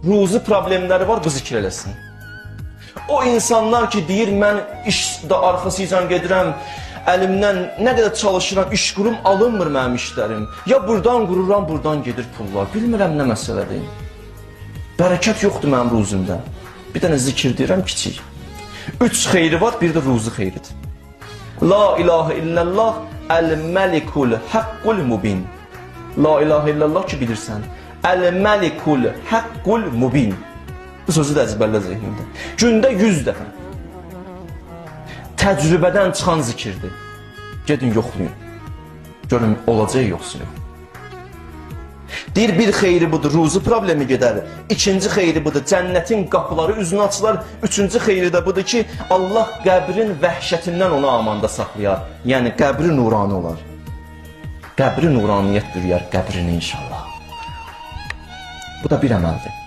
ruzi problemləri var, bu zikr eləsin. O insanlar ki, deyir, mən işdə arxasıyla gedirəm, əlimdən nə qədər çalışıram, iş qurum, alınmır mənim işlərim. Ya buradan qururam, buradan gedir pullar. Bilmirəm nə məsələdir. Bərəkət yoxdur mənim ruzimdə. Bir dənə zikr deyirəm, kiçik. 3 xeyri var, bir də ruzi xeyridir. La ilahe illallah, el-məlikul haqqul mubin. La ilahe illallah ki, bilirsən. El-məlikul haqqul mubin. Bu sözü də əzbərlə zehnimdə. Gündə 100 dəfə. Təcrübədən çıxan zikirdir. Gedin, yoxlayın. Görün, olacaq yoxsa yox. Deyir, bir xeyri budur, ruzi problemi gedər. İkinci xeyri budur, cənnətin qapıları üzünü açılar. Üçüncü xeyri də budur ki, Allah qəbrin vəhşətindən onu amanda saxlayar. Yəni, qəbri nurani olar. Qəbri nuraniyyət bürüyər qəbrini inşallah. Bu da bir əməldir.